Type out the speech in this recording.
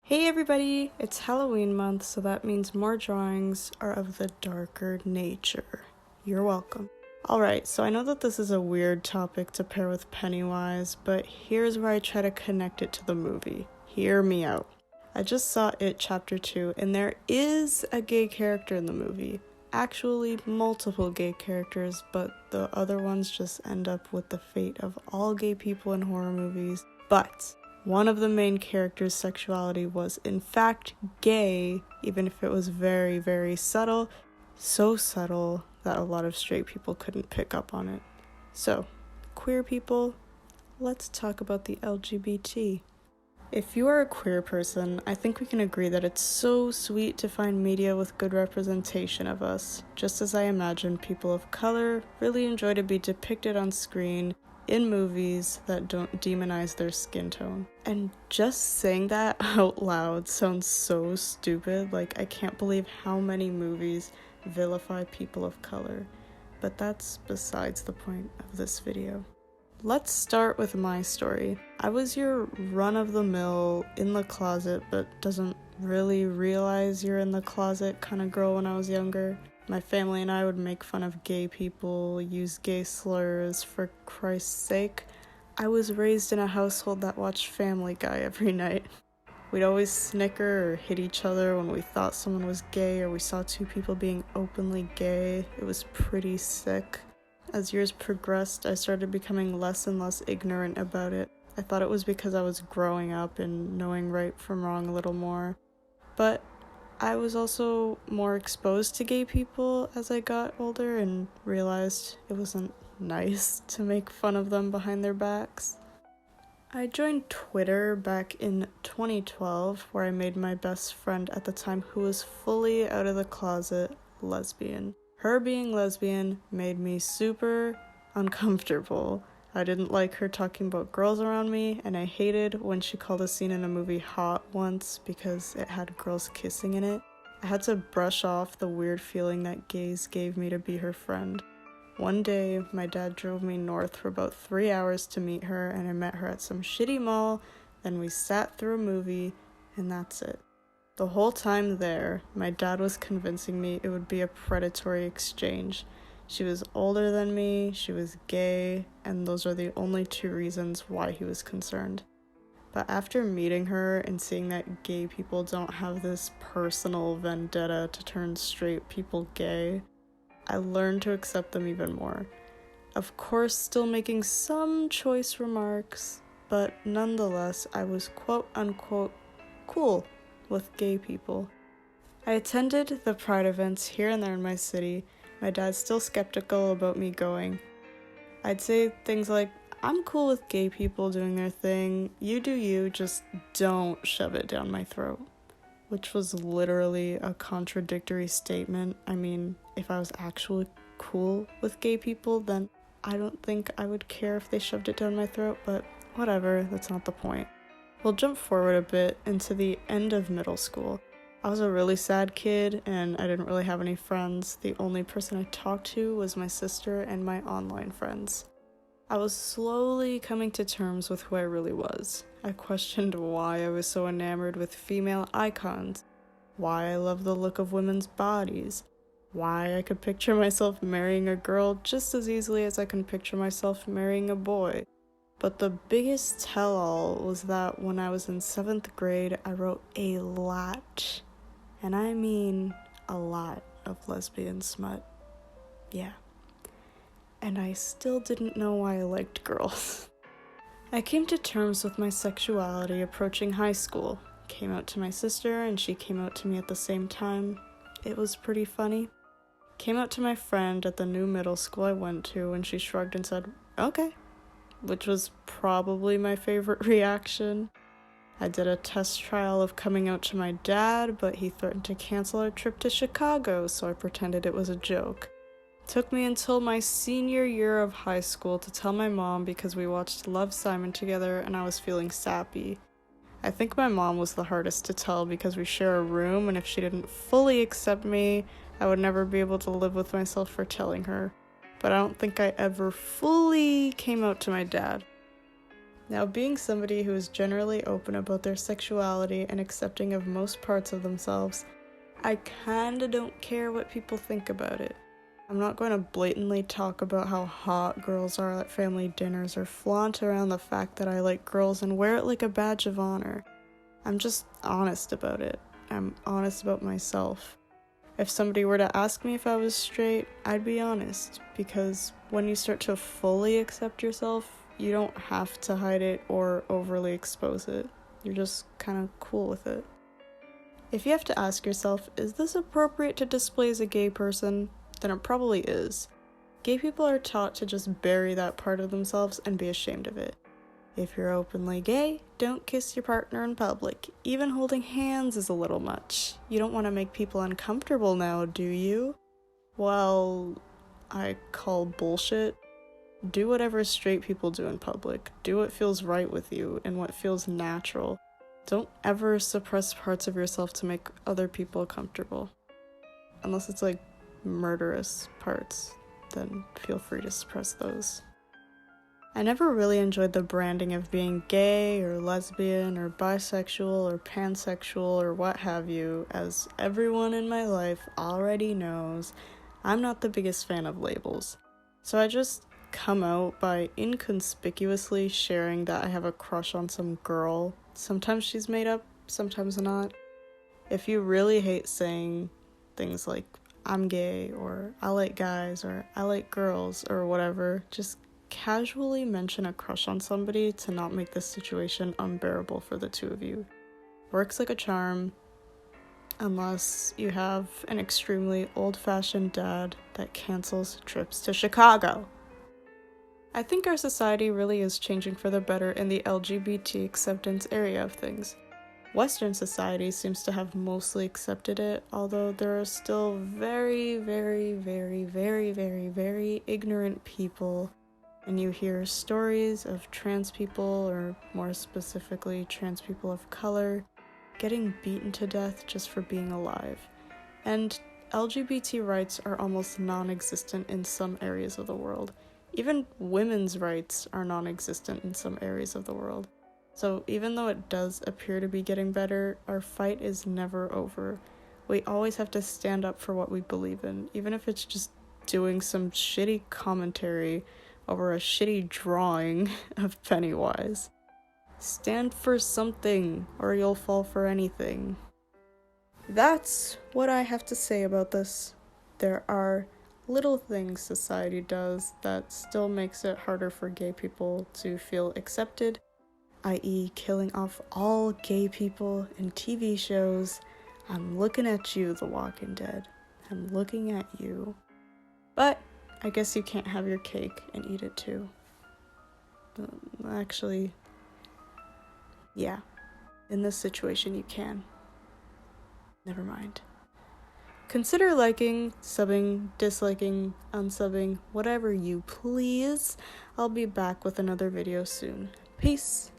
Hey everybody, it's Halloween month, so that means more drawings are of the darker nature. You're welcome. Alright, so I know that this is a weird topic to pair with Pennywise, but here's where I try to connect it to the movie. Hear me out. I just saw It Chapter 2, and there is a gay character in the movie. Actually, multiple gay characters, but the other ones just end up with the fate of all gay people in horror movies. But one of the main characters' sexuality was in fact gay, even if it was very, very subtle. So subtle that a lot of straight people couldn't pick up on it. So, queer people, let's talk about the LGBT. If you are a queer person, I think we can agree that it's so sweet to find media with good representation of us, just as I imagine people of color really enjoy to be depicted on screen in movies that don't demonize their skin tone. And just saying that out loud sounds so stupid, like I can't believe how many movies vilify people of color, but that's besides the point of this video. Let's start with my story. I was your run-of-the-mill, in the closet but doesn't really realize you're in the closet kind of girl when I was younger. My family and I would make fun of gay people, use gay slurs. For Christ's sake, I was raised in a household that watched Family Guy every night. We'd always snicker or hit each other when we thought someone was gay or we saw two people being openly gay. It was pretty sick. As years progressed, I started becoming less and less ignorant about it. I thought it was because I was growing up and knowing right from wrong a little more. But I was also more exposed to gay people as I got older and realized it wasn't nice to make fun of them behind their backs. I joined Twitter back in 2012, where I made my best friend at the time, who was fully out of the closet, lesbian. Her being lesbian made me super uncomfortable. I didn't like her talking about girls around me, and I hated when she called a scene in a movie hot once because it had girls kissing in it. I had to brush off the weird feeling that gays gave me to be her friend. One day, my dad drove me north for about 3 hours to meet her, and I met her at some shitty mall. Then we sat through a movie, and that's it. The whole time there, my dad was convincing me it would be a predatory exchange. She was older than me, she was gay, and those are the only two reasons why he was concerned. But after meeting her and seeing that gay people don't have this personal vendetta to turn straight people gay, I learned to accept them even more. Of course, still making some choice remarks, but nonetheless, I was quote-unquote cool with gay people. I attended the Pride events here and there in my city. My dad's still skeptical about me going. I'd say things like, I'm cool with gay people doing their thing, you do you, just don't shove it down my throat. Which was literally a contradictory statement. I mean, if I was actually cool with gay people, then I don't think I would care if they shoved it down my throat, but whatever, that's not the point. We'll jump forward a bit into the end of middle school. I was a really sad kid, and I didn't really have any friends. The only person I talked to was my sister and my online friends. I was slowly coming to terms with who I really was. I questioned why I was so enamored with female icons, why I love the look of women's bodies, why I could picture myself marrying a girl just as easily as I can picture myself marrying a boy. But the biggest tell-all was that when I was in 7th grade, I wrote a lot, and I mean a lot, of lesbian smut. Yeah. And I still didn't know why I liked girls. I came to terms with my sexuality approaching high school. Came out to my sister, and she came out to me at the same time. It was pretty funny. Came out to my friend at the new middle school I went to, and she shrugged and said, okay. Which was probably my favorite reaction. I did a test trial of coming out to my dad, but he threatened to cancel our trip to Chicago, so I pretended it was a joke. Took me until my senior year of high school to tell my mom because we watched Love, Simon together and I was feeling sappy. I think my mom was the hardest to tell because we share a room, and if she didn't fully accept me, I would never be able to live with myself for telling her. But I don't think I ever fully came out to my dad. Now, being somebody who is generally open about their sexuality and accepting of most parts of themselves, I kinda don't care what people think about it. I'm not going to blatantly talk about how hot girls are at family dinners or flaunt around the fact that I like girls and wear it like a badge of honor. I'm just honest about it. I'm honest about myself. If somebody were to ask me if I was straight, I'd be honest, because when you start to fully accept yourself, you don't have to hide it or overly expose it. You're just kind of cool with it. If you have to ask yourself, is this appropriate to display as a gay person? Then it probably is. Gay people are taught to just bury that part of themselves and be ashamed of it. If you're openly gay, don't kiss your partner in public. Even holding hands is a little much. You don't want to make people uncomfortable now, do you? Well, I call bullshit. Do whatever straight people do in public. Do what feels right with you and what feels natural. Don't ever suppress parts of yourself to make other people comfortable. Unless it's like murderous parts, then feel free to suppress those. I never really enjoyed the branding of being gay or lesbian or bisexual or pansexual or what have you, as everyone in my life already knows I'm not the biggest fan of labels. So I just come out by inconspicuously sharing that I have a crush on some girl. Sometimes she's made up, sometimes not. If you really hate saying things like I'm gay or I like guys or I like girls or whatever, just casually mention a crush on somebody to not make this situation unbearable for the two of you. Works like a charm, unless you have an extremely old-fashioned dad that cancels trips to Chicago. I think our society really is changing for the better in the LGBT acceptance area of things. Western society seems to have mostly accepted it, although there are still very, very, very, very, very, very ignorant people, and you hear stories of trans people, or more specifically, trans people of color, getting beaten to death just for being alive. And LGBT rights are almost non-existent in some areas of the world. Even women's rights are non-existent in some areas of the world. So even though it does appear to be getting better, our fight is never over. We always have to stand up for what we believe in, even if it's just doing some shitty commentary over a shitty drawing of Pennywise. Stand for something, or you'll fall for anything. That's what I have to say about this. There are little things society does that still makes it harder for gay people to feel accepted, i.e. killing off all gay people in TV shows. I'm looking at you, The Walking Dead. I'm looking at you. But I guess you can't have your cake and eat it too. Actually, yeah. In this situation you can. Never mind. Consider liking, subbing, disliking, unsubbing, whatever you please. I'll be back with another video soon. Peace.